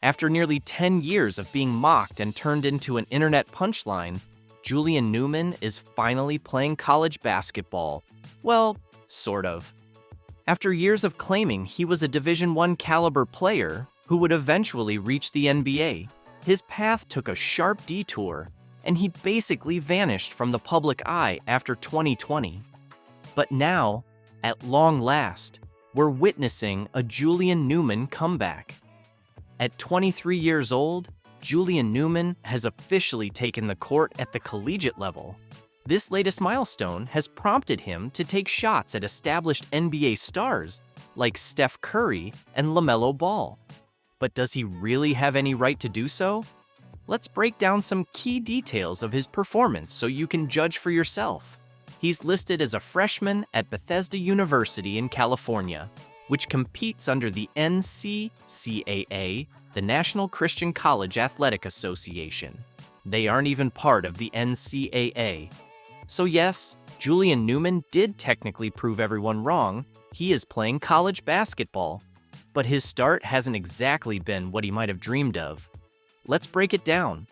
After nearly 10 years of being mocked and turned into an internet punchline, Julian Newman is finally playing college basketball. Well, sort of. After years of claiming he was a Division I caliber player who would eventually reach the NBA, his path took a sharp detour, and he basically vanished from the public eye after 2020. But now, at long last, we're witnessing a Julian Newman comeback. At 23 years old, Julian Newman has officially taken the court at the collegiate level. This latest milestone has prompted him to take shots at established NBA stars like Steph Curry and Lamelo Ball. But does he really have any right to do so? Let's break down some key details of his performance so you can judge for yourself. He's listed as a freshman at Bethesda University in California, which competes under the NCCAA, the National Christian College Athletic Association. They aren't even part of the NCAA. So yes, Julian Newman did technically prove everyone wrong. He is playing college basketball. But his start hasn't exactly been what he might have dreamed of. Let's break it down.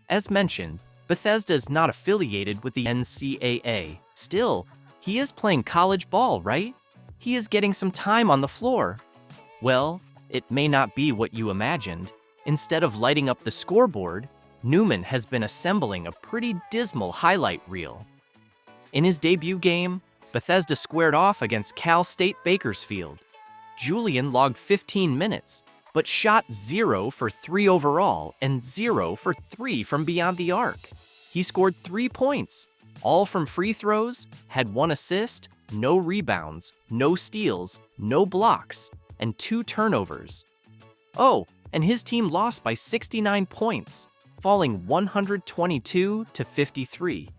As mentioned, Bethesda is not affiliated with the NCAA. Still, he is playing college ball, right? He is getting some time on the floor. Well, it may not be what you imagined. Instead of lighting up the scoreboard, Newman has been assembling a pretty dismal highlight reel. In his debut game, Bethesda squared off against Cal State Bakersfield. Julian logged 15 minutes, but shot 0 for 3 overall and 0 for 3 from beyond the arc. He scored 3 points, all from free throws, had 1 assist, no rebounds, no steals, no blocks, and 2 turnovers. Oh, and his team lost by 69 points, falling 122 to 53.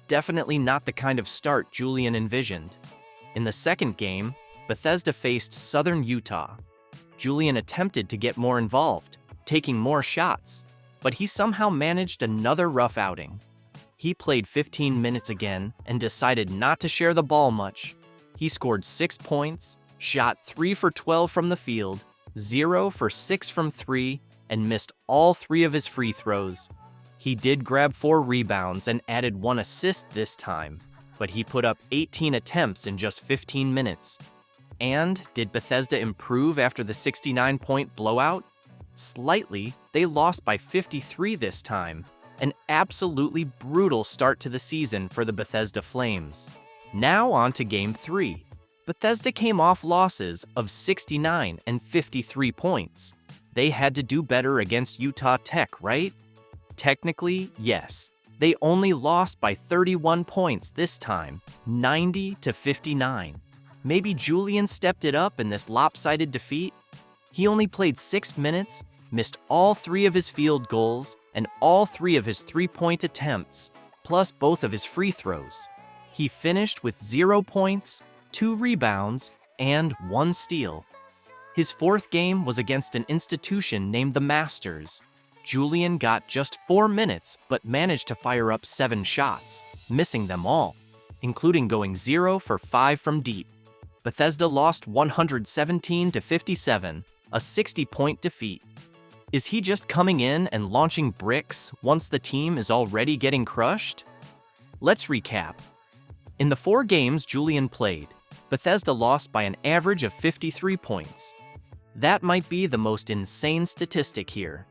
Definitely not the kind of start Julian envisioned. In the second game, Bethesda faced Southern Utah. Julian attempted to get more involved, taking more shots, but he somehow managed another rough outing. He played 15 minutes again and decided not to share the ball much. He scored 6 points, shot 3 for 12 from the field, 0 for 6 from 3, and missed all 3 of his free throws. He did grab 4 rebounds and added 1 assist this time, but he put up 18 attempts in just 15 minutes. And did Bethesda improve after the 69-point blowout? Slightly, they lost by 53 this time. An absolutely brutal start to the season for the Bethesda Flames. Now on to Game 3. Bethesda came off losses of 69 and 53 points. They had to do better against Utah Tech, right? Technically, yes. They only lost by 31 points this time, 90 to 59. Maybe Julian stepped it up in this lopsided defeat? He only played 6 minutes, missed all 3 of his field goals, and all 3 of his 3-point attempts, plus both of his free throws. He finished with 0 points, 2 rebounds, and 1 steal. His 4th game was against an institution named the Masters. Julian got just 4 minutes, but managed to fire up 7 shots, missing them all, including going 0 for 5 from deep. Bethesda lost 117 to 57, a 60-point defeat. Is he just coming in and launching bricks once the team is already getting crushed? Let's recap. In the 4 games Julian played, Bethesda lost by an average of 53 points. That might be the most insane statistic here.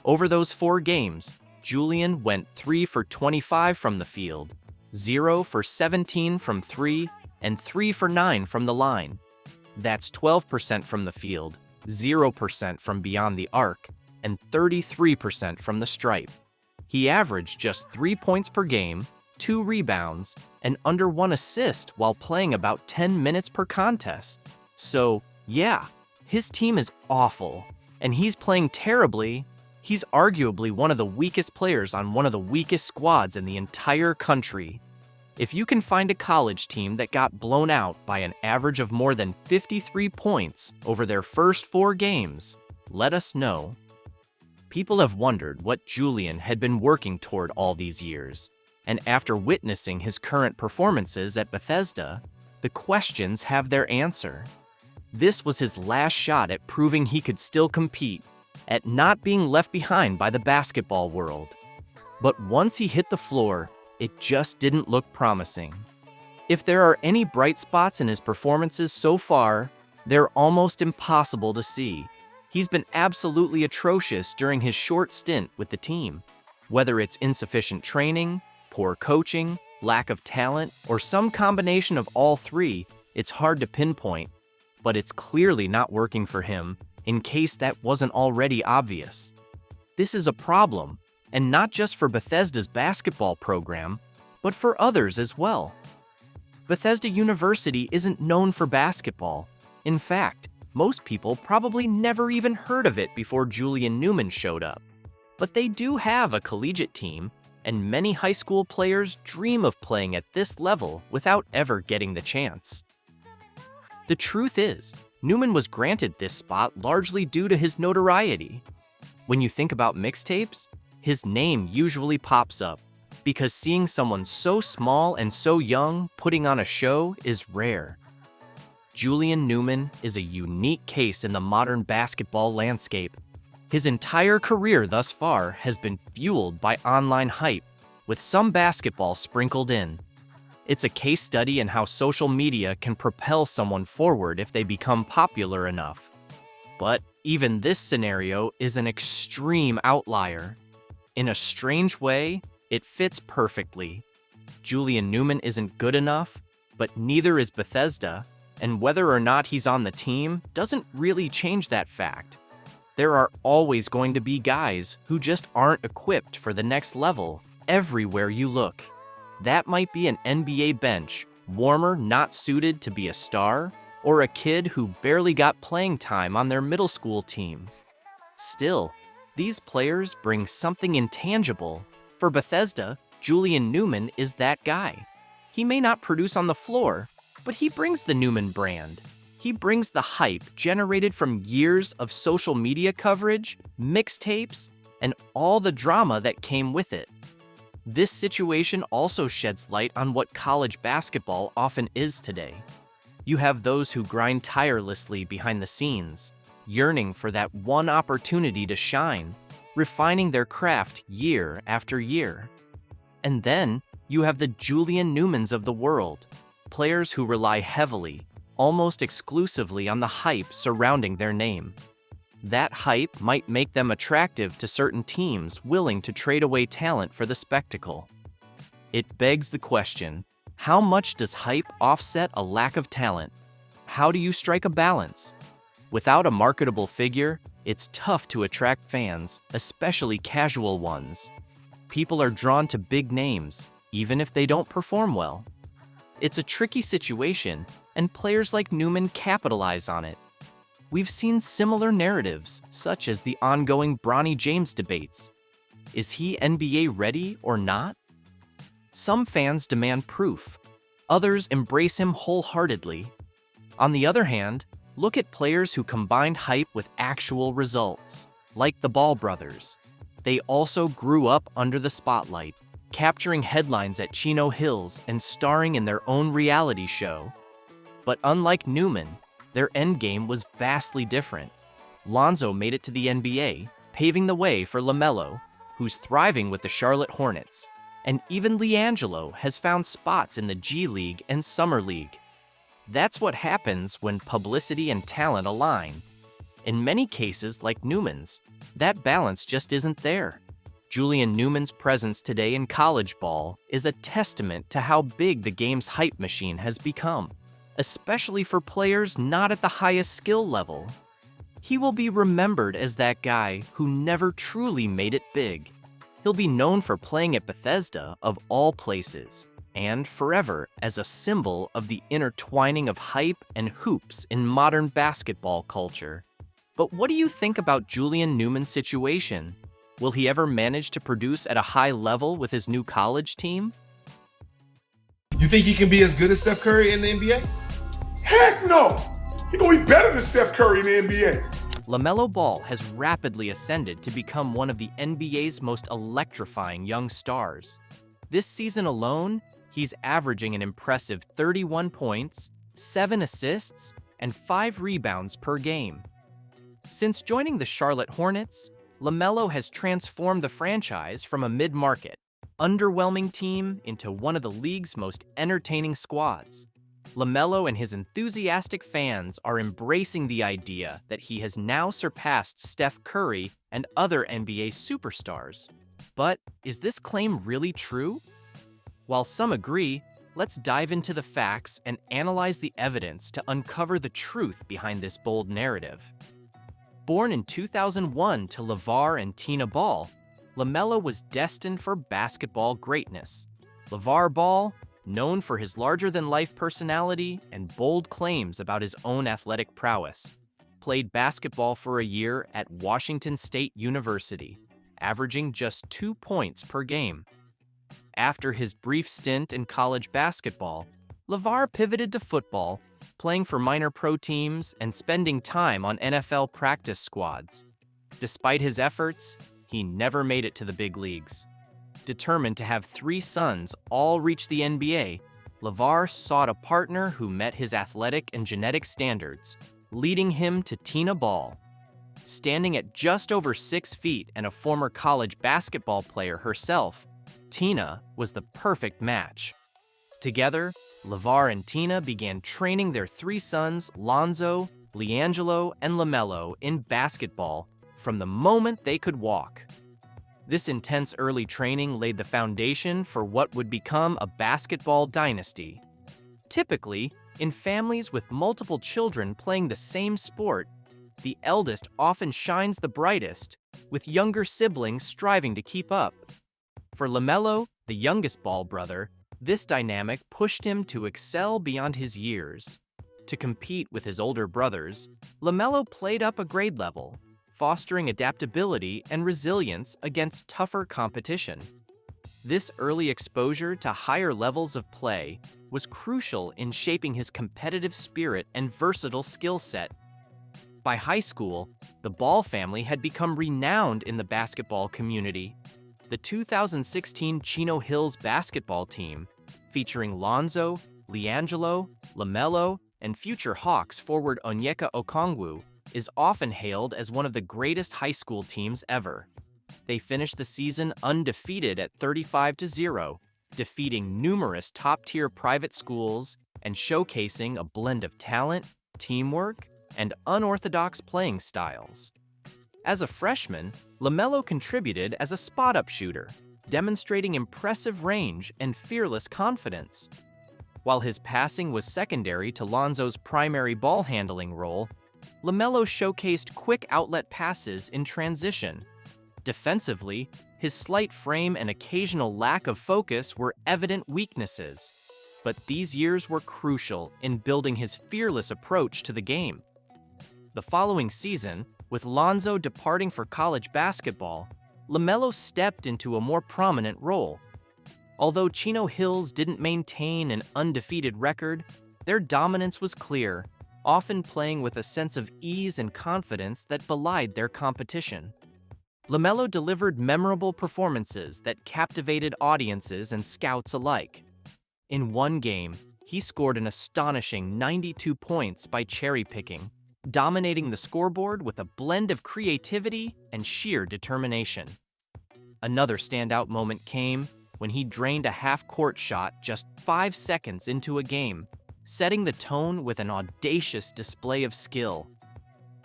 Over those 4 games, Julian went 3 for 25 from the field, 0 for 17 from 3, and 3 for 9 from the line. That's 12% from the field, 0% from beyond the arc, and 33% from the stripe. He averaged just 3 points per game, 2 rebounds, and under 1 assist while playing about 10 minutes per contest. So, yeah, his team is awful, and he's playing terribly. He's arguably one of the weakest players on one of the weakest squads in the entire country. If you can find a college team that got blown out by an average of more than 53 points over their first 4 games, let us know. People have wondered what Julian had been working toward all these years, and after witnessing his current performances at Bethesda, the questions have their answer. This was his last shot at proving he could still compete. at not being left behind by the basketball world. But once he hit the floor, it just didn't look promising. If there are any bright spots in his performances so far, they're almost impossible to see. He's been absolutely atrocious during his short stint with the team. Whether it's insufficient training, poor coaching, lack of talent, or some combination of all three, it's hard to pinpoint, but it's clearly not working for him, in case that wasn't already obvious. This is a problem, and not just for Bethesda's basketball program, but for others as well. Bethesda University isn't known for basketball. In fact, most people probably never even heard of it before Julian Newman showed up. But they do have a collegiate team, and many high school players dream of playing at this level without ever getting the chance. The truth is, Newman was granted this spot largely due to his notoriety. When you think about mixtapes, his name usually pops up, because seeing someone so small and so young putting on a show is rare. Julian Newman is a unique case in the modern basketball landscape. His entire career thus far has been fueled by online hype, with some basketball sprinkled in. It's a case study in how social media can propel someone forward if they become popular enough. But even this scenario is an extreme outlier. In a strange way, it fits perfectly. Julian Newman isn't good enough, but neither is Bethesda, and whether or not he's on the team doesn't really change that fact. There are always going to be guys who just aren't equipped for the next level everywhere you look. That might be an NBA bench, warmer, not suited to be a star, or a kid who barely got playing time on their middle school team. Still, these players bring something intangible. For Bethesda, Julian Newman is that guy. He may not produce on the floor, but he brings the Newman brand. He brings the hype generated from years of social media coverage, mixtapes, and all the drama that came with it. This situation also sheds light on what college basketball often is today. You have those who grind tirelessly behind the scenes, yearning for that one opportunity to shine, refining their craft year after year. And then you have the Julian Newmans of the world, players who rely heavily, almost exclusively on the hype surrounding their name. That hype might make them attractive to certain teams willing to trade away talent for the spectacle. It begs the question, how much does hype offset a lack of talent? How do you strike a balance? Without a marketable figure, it's tough to attract fans, especially casual ones. People are drawn to big names, even if they don't perform well. It's a tricky situation, and players like Newman capitalize on it. We've seen similar narratives, such as the ongoing Bronny James debates. Is he NBA ready or not? Some fans demand proof. Others embrace him wholeheartedly. On the other hand, look at players who combined hype with actual results, like the Ball brothers. They also grew up under the spotlight, capturing headlines at Chino Hills and starring in their own reality show. But unlike Newman, their endgame was vastly different. Lonzo made it to the NBA, paving the way for Lamelo, who's thriving with the Charlotte Hornets, and even LiAngelo has found spots in the G League and Summer League. That's what happens when publicity and talent align. In many cases, like Newman's, that balance just isn't there. Julian Newman's presence today in college ball is a testament to how big the game's hype machine has become, especially for players not at the highest skill level. He will be remembered as that guy who never truly made it big. He'll be known for playing at Bethesda of all places, and forever as a symbol of the intertwining of hype and hoops in modern basketball culture. But what do you think about Julian Newman's situation? Will he ever manage to produce at a high level with his new college team? You think he can be as good as Steph Curry in the NBA? Heck no! He's gonna be better than Steph Curry in the NBA. Lamelo Ball has rapidly ascended to become one of the NBA's most electrifying young stars. This season alone, he's averaging an impressive 31 points, 7 assists, and 5 rebounds per game. Since joining the Charlotte Hornets, Lamelo has transformed the franchise from a mid-market, underwhelming team into one of the league's most entertaining squads. Lamelo and his enthusiastic fans are embracing the idea that he has now surpassed Steph Curry and other NBA superstars. But is this claim really true? While some agree, let's dive into the facts and analyze the evidence to uncover the truth behind this bold narrative. Born in 2001 to LeVar and Tina Ball, Lamelo was destined for basketball greatness. LeVar Ball, known for his larger-than-life personality and bold claims about his own athletic prowess, played basketball for a year at Washington State University, averaging just 2 points per game. After his brief stint in college basketball, LeVar pivoted to football, playing for minor pro teams and spending time on NFL practice squads. Despite his efforts, he never made it to the big leagues. Determined to have 3 sons all reach the NBA, LeVar sought a partner who met his athletic and genetic standards, leading him to Tina Ball. Standing at just over 6 feet and a former college basketball player herself, Tina was the perfect match. Together, LeVar and Tina began training their 3 sons, Lonzo, LiAngelo, and Lamelo, in basketball from the moment they could walk. This intense early training laid the foundation for what would become a basketball dynasty. Typically, in families with multiple children playing the same sport, the eldest often shines the brightest, with younger siblings striving to keep up. For Lamelo, the youngest Ball brother, this dynamic pushed him to excel beyond his years. To compete with his older brothers, Lamelo played up a grade level, fostering adaptability and resilience against tougher competition. This early exposure to higher levels of play was crucial in shaping his competitive spirit and versatile skill set. By high school, the Ball family had become renowned in the basketball community. The 2016 Chino Hills basketball team, featuring Lonzo, LiAngelo, Lamelo, and future Hawks forward Onyeka Okongwu, is often hailed as one of the greatest high school teams ever. They finished the season undefeated at 35-0, defeating numerous top-tier private schools and showcasing a blend of talent, teamwork, and unorthodox playing styles. As a freshman, Lamelo contributed as a spot-up shooter, demonstrating impressive range and fearless confidence. While his passing was secondary to Lonzo's primary ball-handling role, Lamelo showcased quick outlet passes in transition. Defensively, his slight frame and occasional lack of focus were evident weaknesses, but these years were crucial in building his fearless approach to the game. The following season, with Lonzo departing for college basketball, Lamelo stepped into a more prominent role. Although Chino Hills didn't maintain an undefeated record, their dominance was clear, often playing with a sense of ease and confidence that belied their competition. Lamelo delivered memorable performances that captivated audiences and scouts alike. In one game, he scored an astonishing 92 points by cherry-picking, dominating the scoreboard with a blend of creativity and sheer determination. Another standout moment came when he drained a half-court shot just 5 seconds into a game, setting the tone with an audacious display of skill.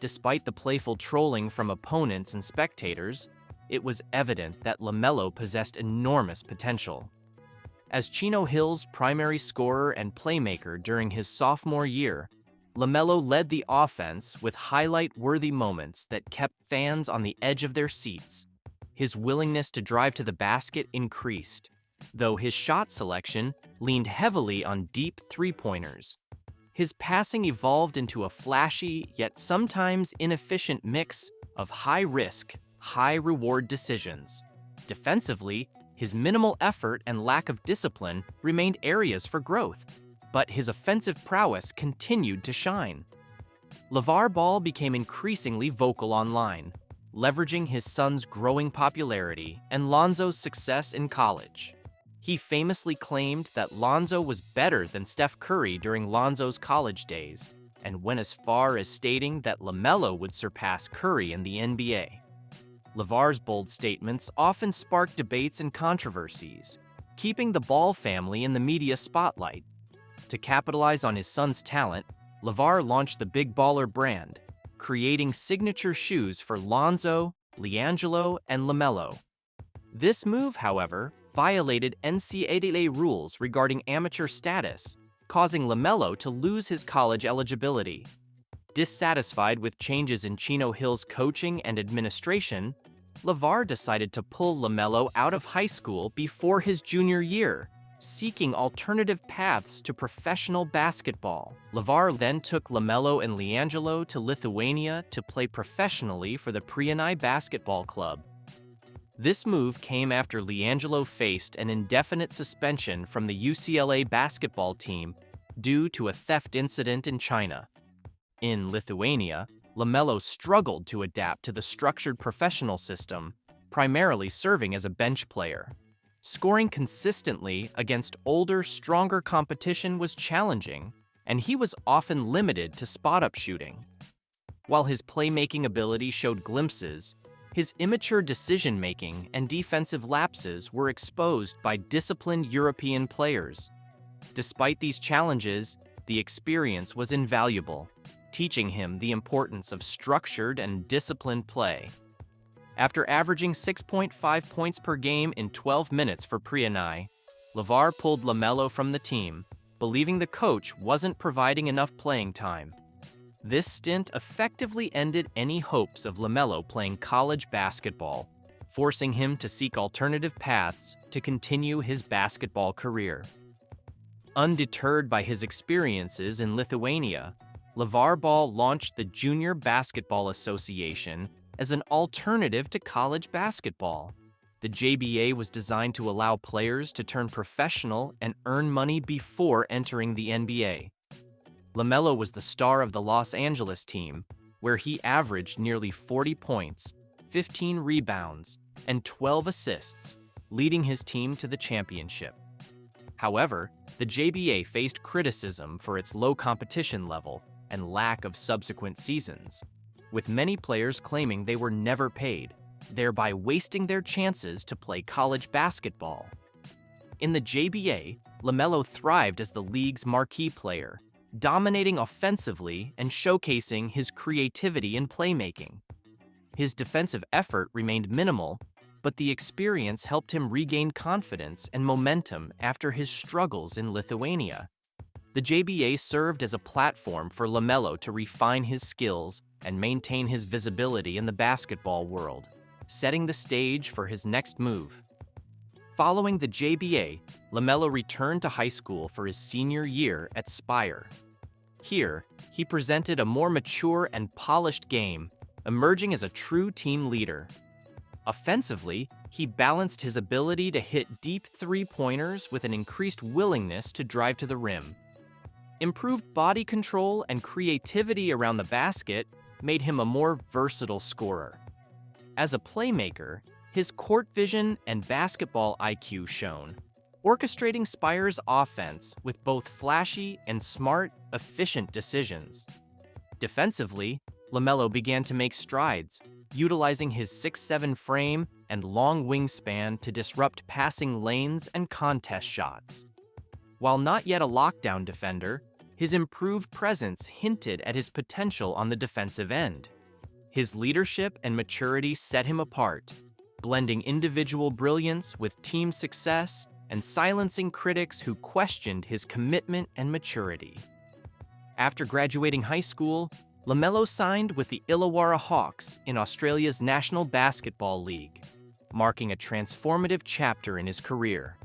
Despite the playful trolling from opponents and spectators, it was evident that Lamelo possessed enormous potential. As Chino Hills' primary scorer and playmaker during his sophomore year, Lamelo led the offense with highlight-worthy moments that kept fans on the edge of their seats. His willingness to drive to the basket increased, though his shot selection leaned heavily on deep three-pointers. His passing evolved into a flashy, yet sometimes inefficient mix of high-risk, high-reward decisions. Defensively, his minimal effort and lack of discipline remained areas for growth, but his offensive prowess continued to shine. LeVar Ball became increasingly vocal online, leveraging his son's growing popularity and Lonzo's success in college. He famously claimed that Lonzo was better than Steph Curry during Lonzo's college days, and went as far as stating that Lamelo would surpass Curry in the NBA. LeVar's bold statements often sparked debates and controversies, keeping the Ball family in the media spotlight. To capitalize on his son's talent, LeVar launched the Big Baller brand, creating signature shoes for Lonzo, LiAngelo, and Lamelo. This move, however, violated NCAA rules regarding amateur status, causing Lamelo to lose his college eligibility. Dissatisfied with changes in Chino Hill's coaching and administration, LeVar decided to pull Lamelo out of high school before his junior year, seeking alternative paths to professional basketball. LeVar then took Lamelo and LiAngelo to Lithuania to play professionally for the Prienai Basketball Club. This move came after LiAngelo faced an indefinite suspension from the UCLA basketball team due to a theft incident in China. In Lithuania, Lamelo struggled to adapt to the structured professional system, primarily serving as a bench player. Scoring consistently against older, stronger competition was challenging, and he was often limited to spot-up shooting. While his playmaking ability showed glimpses, his immature decision-making and defensive lapses were exposed by disciplined European players. Despite these challenges, the experience was invaluable, teaching him the importance of structured and disciplined play. After averaging 6.5 points per game in 12 minutes for Prienai, LeVar pulled Lamelo from the team, believing the coach wasn't providing enough playing time. This stint effectively ended any hopes of Lamelo playing college basketball, forcing him to seek alternative paths to continue his basketball career. Undeterred by his experiences in Lithuania, LeVar Ball launched the Junior Basketball Association as an alternative to college basketball. The JBA was designed to allow players to turn professional and earn money before entering the NBA. Lamelo was the star of the Los Angeles team, where he averaged nearly 40 points, 15 rebounds, and 12 assists, leading his team to the championship. However, the JBA faced criticism for its low competition level and lack of subsequent seasons, with many players claiming they were never paid, thereby wasting their chances to play college basketball. In the JBA, Lamelo thrived as the league's marquee player, dominating offensively and showcasing his creativity and playmaking. His defensive effort remained minimal, but the experience helped him regain confidence and momentum after his struggles in Lithuania. The JBA served as a platform for Lamelo to refine his skills and maintain his visibility in the basketball world, setting the stage for his next move. Following the JBA, Lamelo returned to high school for his senior year at Spire. Here, he presented a more mature and polished game, emerging as a true team leader. Offensively, he balanced his ability to hit deep three-pointers with an increased willingness to drive to the rim. Improved body control and creativity around the basket made him a more versatile scorer. As a playmaker, his court vision and basketball IQ shone, orchestrating Spire's offense with both flashy and smart, efficient decisions. Defensively, Lamelo began to make strides, utilizing his 6'7" frame and long wingspan to disrupt passing lanes and contest shots. While not yet a lockdown defender, his improved presence hinted at his potential on the defensive end. His leadership and maturity set him apart, blending individual brilliance with team success and silencing critics who questioned his commitment and maturity. After graduating high school, Lamelo signed with the Illawarra Hawks in Australia's National Basketball League, marking a transformative chapter in his career.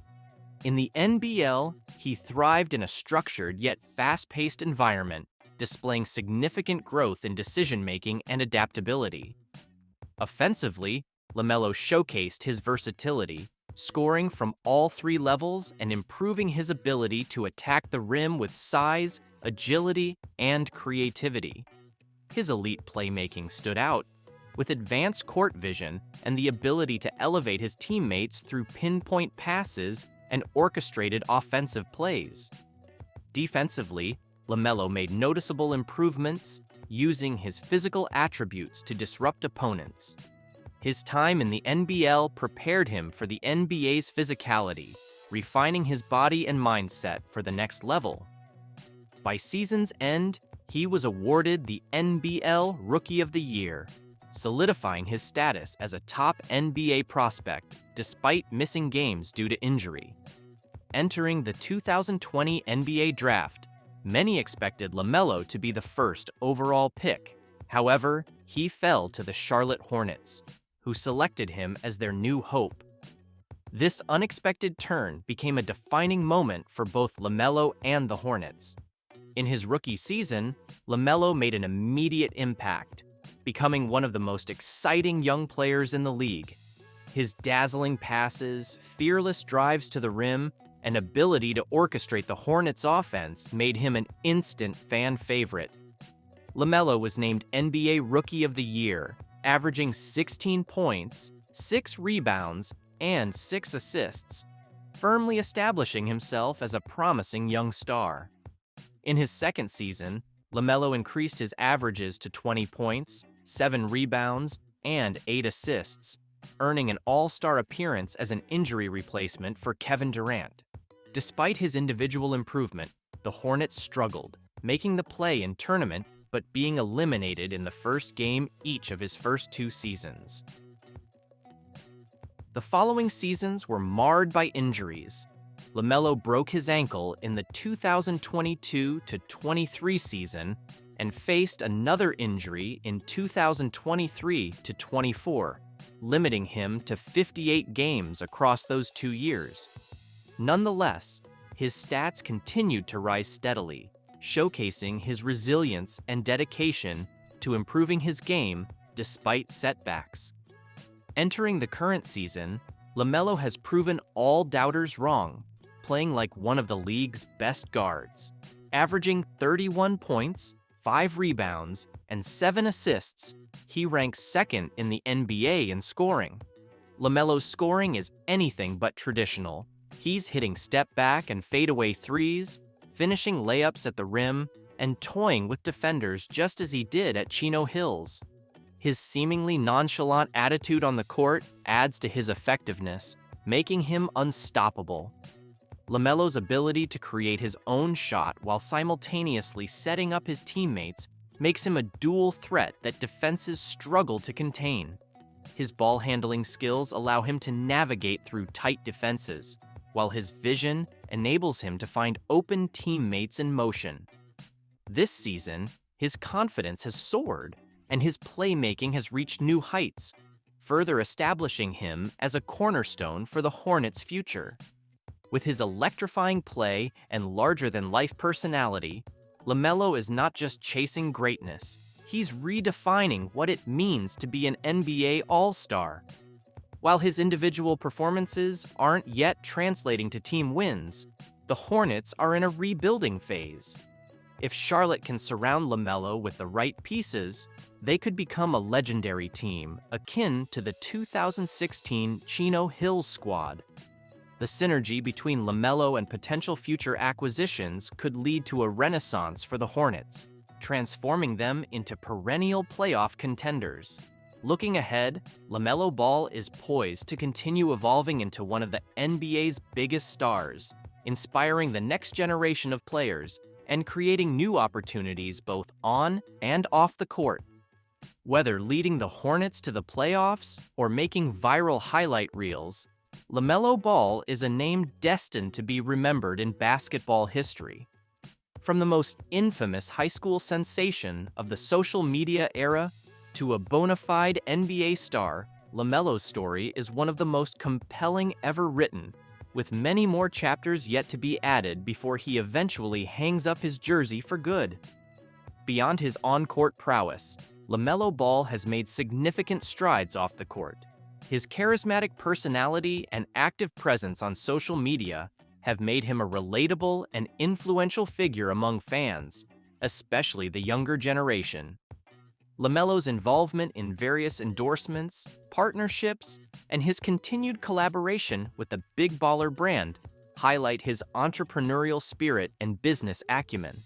In the NBL, he thrived in a structured yet fast-paced environment, displaying significant growth in decision-making and adaptability. Offensively, Lamelo showcased his versatility, scoring from all three levels and improving his ability to attack the rim with size, agility, and creativity. His elite playmaking stood out, with advanced court vision and the ability to elevate his teammates through pinpoint passes and orchestrated offensive plays. Defensively, Lamelo made noticeable improvements, using his physical attributes to disrupt opponents. His time in the NBL prepared him for the NBA's physicality, refining his body and mindset for the next level. By season's end, he was awarded the NBL Rookie of the Year, solidifying his status as a top NBA prospect despite missing games due to injury. Entering the 2020 NBA Draft, many expected Lamelo to be the first overall pick. However, he fell to the Charlotte Hornets, who selected him as their new hope. This unexpected turn became a defining moment for both Lamelo and the Hornets. In his rookie season, Lamelo made an immediate impact, becoming one of the most exciting young players in the league. His dazzling passes, fearless drives to the rim, and ability to orchestrate the Hornets' offense made him an instant fan favorite. Lamelo was named NBA Rookie of the Year, averaging 16 points, 6 rebounds, and 6 assists, firmly establishing himself as a promising young star. In his second season, Lamelo increased his averages to 20 points, 7 rebounds, and 8 assists, earning an all-star appearance as an injury replacement for Kevin Durant. Despite his individual improvement, the Hornets struggled, making the play in tournament but being eliminated in the first game each of his first 2 seasons. The following seasons were marred by injuries. Lamelo broke his ankle in the 2022-23 season and faced another injury in 2023-24, limiting him to 58 games across those 2 years. Nonetheless, his stats continued to rise steadily, showcasing his resilience and dedication to improving his game despite setbacks. Entering the current season, Lamelo has proven all doubters wrong, playing like one of the league's best guards. Averaging 31 points, 5 rebounds, and 7 assists, he ranks second in the NBA in scoring. Lamelo's scoring is anything but traditional. He's hitting step-back and fadeaway threes, finishing layups at the rim, and toying with defenders just as he did at Chino Hills. His seemingly nonchalant attitude on the court adds to his effectiveness, making him unstoppable. Lamelo's ability to create his own shot while simultaneously setting up his teammates makes him a dual threat that defenses struggle to contain. His ball-handling skills allow him to navigate through tight defenses, while his vision enables him to find open teammates in motion. This season, his confidence has soared, and his playmaking has reached new heights, further establishing him as a cornerstone for the Hornets' future. With his electrifying play and larger-than-life personality, Lamelo is not just chasing greatness, he's redefining what it means to be an NBA All-Star. While his individual performances aren't yet translating to team wins, the Hornets are in a rebuilding phase. If Charlotte can surround Lamelo with the right pieces, they could become a legendary team akin to the 2016 Chino Hills squad. The synergy between Lamelo and potential future acquisitions could lead to a renaissance for the Hornets, transforming them into perennial playoff contenders. Looking ahead, Lamelo Ball is poised to continue evolving into one of the NBA's biggest stars, inspiring the next generation of players and creating new opportunities both on and off the court. Whether leading the Hornets to the playoffs or making viral highlight reels, Lamelo Ball is a name destined to be remembered in basketball history. From the most infamous high school sensation of the social media era to a bona fide NBA star, Lamelo's story is one of the most compelling ever written, with many more chapters yet to be added before he eventually hangs up his jersey for good. Beyond his on-court prowess, Lamelo Ball has made significant strides off the court. His charismatic personality and active presence on social media have made him a relatable and influential figure among fans, especially the younger generation. Lamelo's involvement in various endorsements, partnerships, and his continued collaboration with the Big Baller brand highlight his entrepreneurial spirit and business acumen.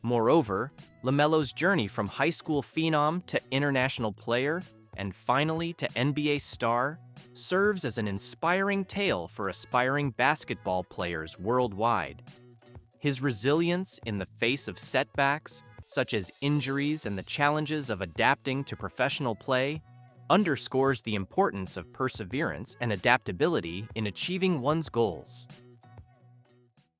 Moreover, Lamelo's journey from high school phenom to international player and finally to NBA star serves as an inspiring tale for aspiring basketball players worldwide. His resilience in the face of setbacks, such as injuries and the challenges of adapting to professional play, underscores the importance of perseverance and adaptability in achieving one's goals.